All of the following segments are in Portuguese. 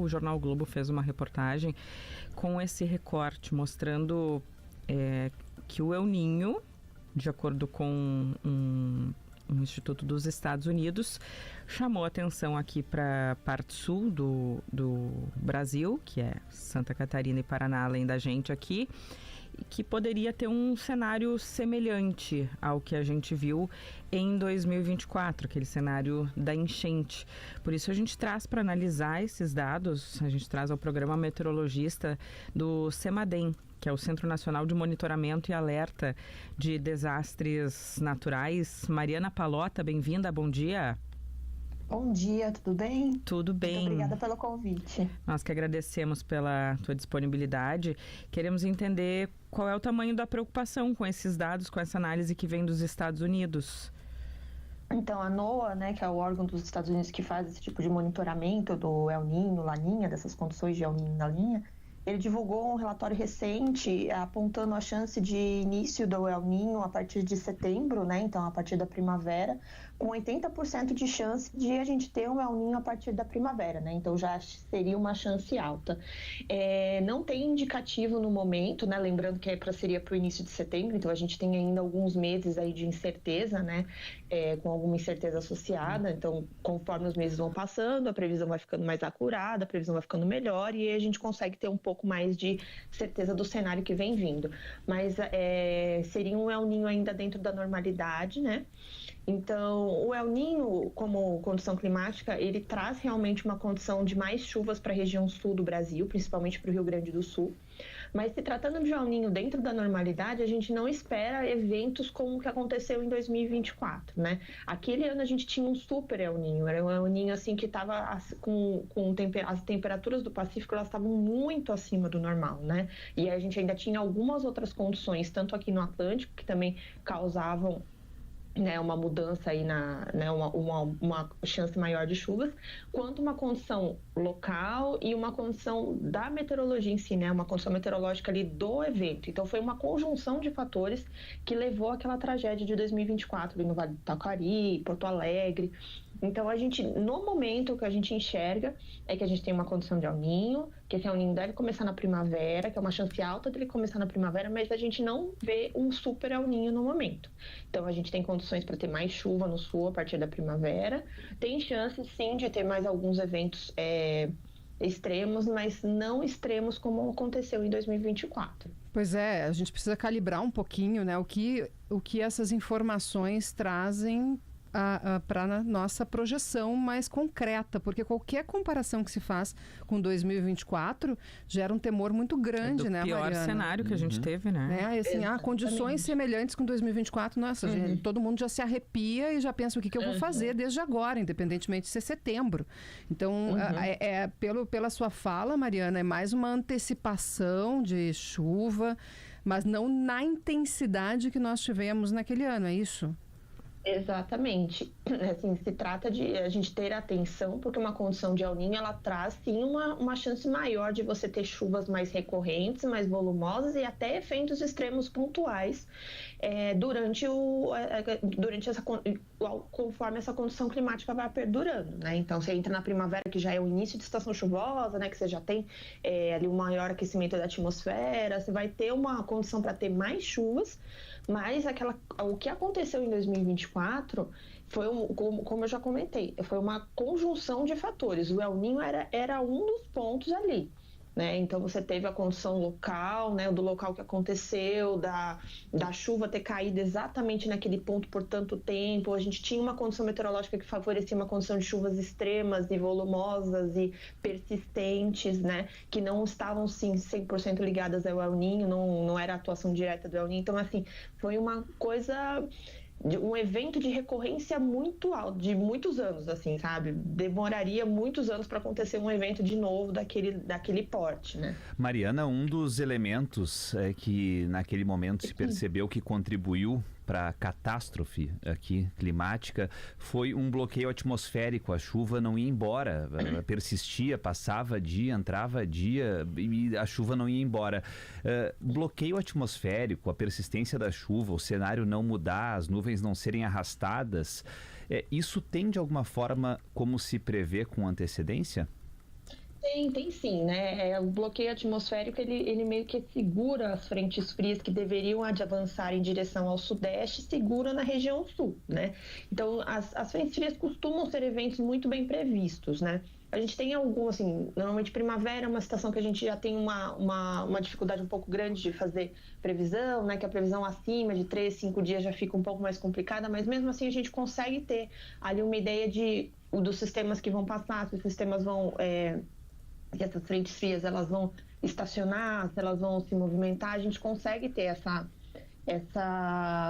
o Jornal Globo fez uma reportagem com esse recorte mostrando que o El Niño, de acordo com um instituto dos Estados Unidos, chamou atenção aqui para a parte sul do Brasil, que é Santa Catarina e Paraná, além da gente aqui, e que poderia ter um cenário semelhante ao que a gente viu em 2024, aquele cenário da enchente. Por isso a gente traz para analisar esses dados, a gente traz ao programa meteorologista do CEMADEM, que é o Centro Nacional de Monitoramento e Alerta de Desastres Naturais. Mariana Palota, bem-vinda, bom dia. Bom dia, tudo bem? Tudo bem. Muito obrigada pelo convite. Nós que agradecemos pela tua disponibilidade. Queremos entender qual é o tamanho da preocupação com esses dados, com essa análise que vem dos Estados Unidos. Então, a NOAA, né, que é o órgão dos Estados Unidos que faz esse tipo de monitoramento do El Niño, Laninha, dessas condições de El Niño e Laninha, ele divulgou um relatório recente apontando a chance de início do El Niño a partir de setembro, né? Então, a partir da primavera, com 80% de chance de a gente ter um El Niño a partir da primavera, né? Então, já seria uma chance alta. Não tem indicativo no momento, né? Lembrando que seria para o início de setembro, então a gente tem ainda alguns meses aí de incerteza, né? Com alguma incerteza associada. Então, conforme os meses vão passando, a previsão vai ficando mais acurada, a previsão vai ficando melhor e aí a gente consegue ter um pouco mais de certeza do cenário que vem vindo. Mas seria um El Niño ainda dentro da normalidade, né? Então, o El Niño, como condição climática, ele traz realmente uma condição de mais chuvas para a região sul do Brasil, principalmente para o Rio Grande do Sul. Mas se tratando de El Niño dentro da normalidade, a gente não espera eventos como o que aconteceu em 2024, né? Aquele ano a gente tinha um super El Niño, era um El Niño assim que estava as temperaturas do Pacífico, elas estavam muito acima do normal, né? E a gente ainda tinha algumas outras condições, tanto aqui no Atlântico, que também causavam, né, uma mudança aí uma chance maior de chuvas, quanto uma condição local e uma condição da meteorologia em si, né, uma condição meteorológica ali do evento. Então foi uma conjunção de fatores que levou àquela tragédia de 2024 ali no Vale do Taquari, Porto Alegre. Então a gente, no momento, o que a gente enxerga é que a gente tem uma condição de El Niño, que esse El Niño deve começar na primavera, que é uma chance alta dele começar na primavera, mas a gente não vê um super El Niño no momento. Então a gente tem condições para ter mais chuva no sul a partir da primavera. Tem chance, sim, de ter mais alguns eventos extremos, mas não extremos como aconteceu em 2024. Pois é, a gente precisa calibrar um pouquinho, né, o que essas informações trazem para a nossa projeção mais concreta, porque qualquer comparação que se faz com 2024 gera um temor muito grande, né, Mariana? Pior cenário que a gente teve, né? Assim, condições semelhantes com 2024, nossa, todo mundo já se arrepia e já pensa o que eu vou fazer desde agora, independentemente de ser setembro. Então, pela sua fala, Mariana, é mais uma antecipação de chuva, mas não na intensidade que nós tivemos naquele ano, é isso? Exatamente. Assim, se trata de a gente ter atenção, porque uma condição de El Niño, ela traz sim uma chance maior de você ter chuvas mais mais volumosas e até eventos extremos pontuais conforme essa condição climática vai perdurando, né? Então você entra na primavera, que já é o início de estação chuvosa, né? Que você já tem ali um maior aquecimento da atmosfera, você vai ter uma condição para ter mais chuvas, mas o que aconteceu em 2024 foi, como eu já comentei, foi uma conjunção de fatores. O El Niño era um dos pontos ali, né? Então você teve a condição local, né, do local que aconteceu, da chuva ter caído exatamente naquele ponto por tanto tempo. A gente tinha uma condição meteorológica que favorecia uma condição de chuvas extremas e volumosas e persistentes, né, que não estavam sim 100% ligadas ao El Niño, não era a atuação direta do El Niño. Então, assim, foi uma coisa, um evento de recorrência muito alto, de muitos anos, assim, sabe? Demoraria muitos anos para acontecer um evento de novo daquele porte, né? Mariana, um dos elementos que naquele momento se percebeu que contribuiu para a catástrofe aqui climática foi um bloqueio atmosférico. A chuva não ia embora, persistia, passava dia, entrava dia e a chuva não ia embora. Bloqueio atmosférico, a persistência da chuva, o cenário não mudar, as nuvens não serem arrastadas, isso tem de alguma forma como se prever com antecedência? Tem sim, né? O bloqueio atmosférico, ele meio que segura as frentes frias que deveriam avançar em direção ao sudeste, segura na região sul, né? Então, as frentes frias costumam ser eventos muito bem previstos, né? A gente tem algum, assim, normalmente primavera é uma estação que a gente já tem uma dificuldade um pouco grande de fazer previsão, né? Que a previsão acima de 3, 5 dias já fica um pouco mais complicada, mas mesmo assim a gente consegue ter ali uma ideia dos sistemas que vão passar, se os sistemas vão... se essas frentes frias elas vão estacionar, se elas vão se movimentar, a gente consegue ter essa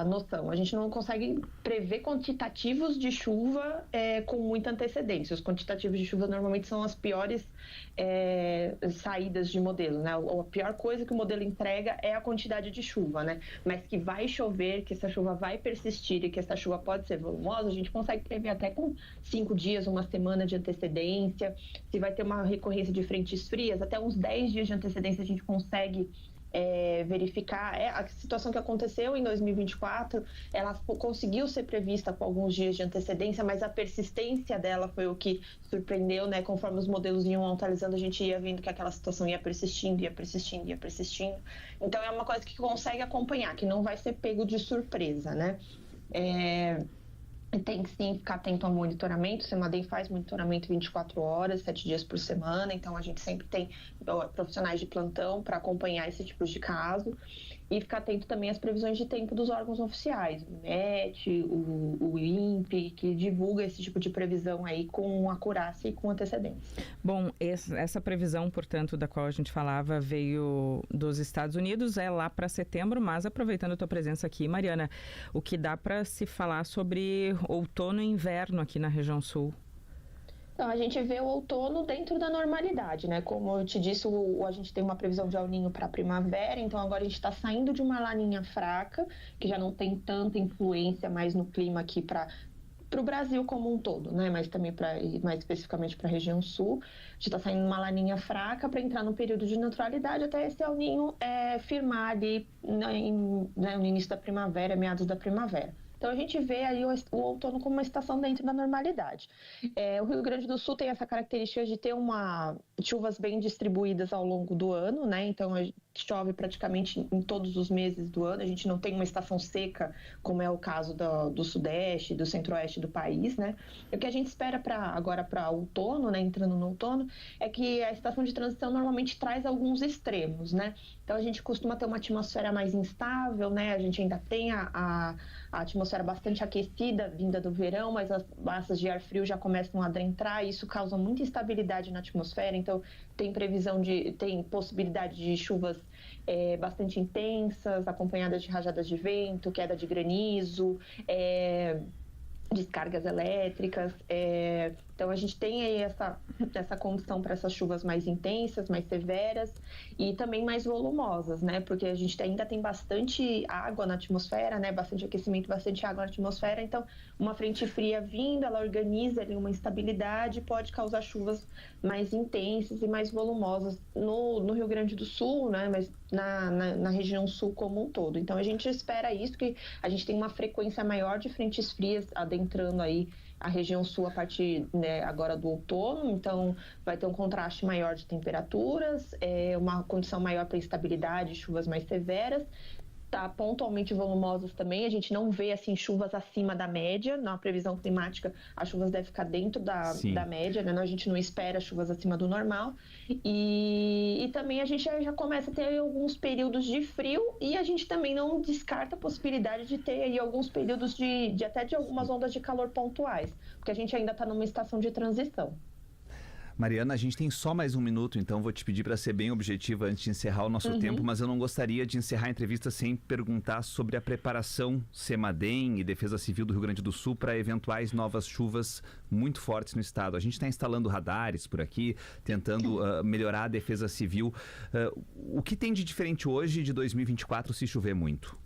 noção. A gente não consegue prever quantitativos de chuva com muita antecedência. Os quantitativos de chuva normalmente são as piores saídas de modelo, né? A pior coisa que o modelo entrega é a quantidade de chuva, né? Mas que vai chover, que essa chuva vai persistir e que essa chuva pode ser volumosa, a gente consegue prever até com 5 dias, uma semana de antecedência. Se vai ter uma recorrência de frentes frias, até uns 10 dias de antecedência a gente consegue verificar. A situação que aconteceu em 2024, ela conseguiu ser prevista com alguns dias de antecedência, mas a persistência dela foi o que surpreendeu, né? Conforme os modelos iam atualizando, a gente ia vendo que aquela situação ia persistindo. Então é uma coisa que consegue acompanhar, que não vai ser pego de surpresa, né? Tem que sim ficar atento ao monitoramento. O CEMADEM faz monitoramento 24 horas, 7 dias por semana, então a gente sempre tem profissionais de plantão para acompanhar esse tipo de caso e ficar atento também às previsões de tempo dos órgãos oficiais, o IMET, o INPE, que divulga esse tipo de previsão aí com acurácia e com antecedência. Bom, essa previsão, portanto, da qual a gente falava, veio dos Estados Unidos, é lá para setembro, mas aproveitando a tua presença aqui, Mariana, o que dá para se falar sobre outono e inverno aqui na região sul? Então, a gente vê o outono dentro da normalidade, né? Como eu te disse, a gente tem uma previsão de El Niño para a primavera, então agora a gente está saindo de uma laninha fraca, que já não tem tanta influência mais no clima aqui para o Brasil como um todo, né? Mas também mais especificamente para a região sul. A gente está saindo de uma laninha fraca para entrar no período de neutralidade até esse El Niño firmar ali no início da primavera, meados da primavera. Então, a gente vê aí o outono como uma estação dentro da normalidade. O Rio Grande do Sul tem essa característica de ter chuvas bem distribuídas ao longo do ano, né? Então, chove praticamente em todos os meses do ano. A gente não tem uma estação seca, como é o caso do Sudeste, do Centro-Oeste do país, né? E o que a gente espera agora para outono, né? Entrando no outono, é que a estação de transição normalmente traz alguns extremos, né? Então, a gente costuma ter uma atmosfera mais instável, né? A gente ainda tem a atmosfera bastante aquecida, vinda do verão, mas as massas de ar frio já começam a adentrar e isso causa muita instabilidade na atmosfera. Então, tem possibilidade de chuvas bastante intensas, acompanhadas de rajadas de vento, queda de granizo, descargas elétricas. Então, a gente tem aí essa condição para essas chuvas mais intensas, mais severas e também mais volumosas, né? Porque a gente ainda tem bastante água na atmosfera, né? Bastante aquecimento, bastante água na atmosfera. Então, uma frente fria vindo, ela organiza ali uma instabilidade e pode causar chuvas mais intensas e mais volumosas no Rio Grande do Sul, né? Mas na região sul como um todo. Então, a gente espera isso, que a gente tem uma frequência maior de frentes frias adentrando aí a região sul a partir, né, agora do outono, então vai ter um contraste maior de temperaturas, uma condição maior para instabilidade, chuvas mais severas, tá pontualmente volumosas também. A gente não vê assim chuvas acima da média. Na previsão climática, as chuvas devem ficar dentro da média, né? A gente não espera chuvas acima do normal. E também a gente já começa a ter alguns períodos de frio e a gente também não descarta a possibilidade de ter aí alguns períodos até de algumas ondas de calor pontuais, porque a gente ainda está numa estação de transição. Mariana, a gente tem só mais um minuto, então vou te pedir para ser bem objetiva antes de encerrar o nosso tempo, mas eu não gostaria de encerrar a entrevista sem perguntar sobre a preparação CEMADEM e Defesa Civil do Rio Grande do Sul para eventuais novas chuvas muito fortes no estado. A gente está instalando radares por aqui, tentando melhorar a defesa civil. O que tem de diferente hoje de 2024 se chover muito?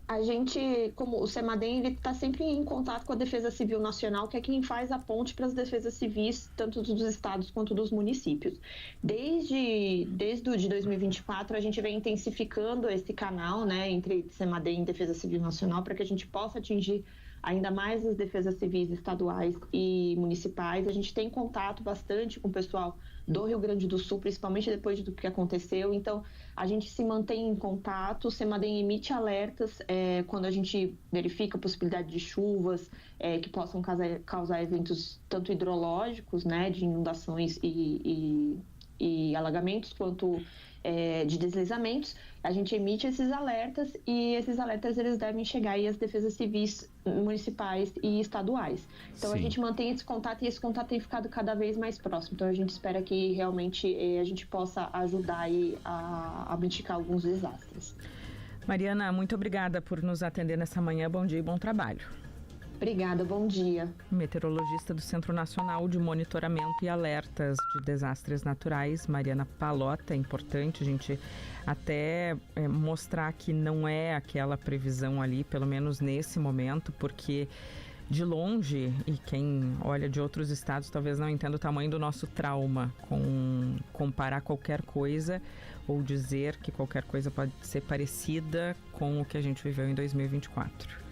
A gente, como o CEMADEM, ele está sempre em contato com a Defesa Civil Nacional, que é quem faz a ponte para as defesas civis, tanto dos estados quanto dos municípios. Desde o de 2024, a gente vem intensificando esse canal, né, entre CEMADEM e Defesa Civil Nacional, para que a gente possa atingir ainda mais as defesas civis estaduais e municipais. A gente tem contato bastante com o pessoal do Rio Grande do Sul, principalmente depois do que aconteceu. Então, a gente se mantém em contato, o CEMADEM emite alertas quando a gente verifica a possibilidade de chuvas que possam causar eventos tanto hidrológicos, né, de inundações e alagamentos, quanto de deslizamentos. A gente emite esses alertas e esses alertas eles devem chegar aí às defesas civis municipais e estaduais. Então, a gente mantém esse contato e esse contato tem ficado cada vez mais próximo. Então, a gente espera que realmente a gente possa ajudar aí a mitigar alguns desastres. Mariana, muito obrigada por nos atender nessa manhã. Bom dia e bom trabalho. Obrigada, bom dia. Meteorologista do Centro Nacional de Monitoramento e Alertas de Desastres Naturais, Mariana Pallotta. É importante a gente até mostrar que não é aquela previsão ali, pelo menos nesse momento, porque de longe, e quem olha de outros estados talvez não entenda o tamanho do nosso trauma com comparar qualquer coisa ou dizer que qualquer coisa pode ser parecida com o que a gente viveu em 2024.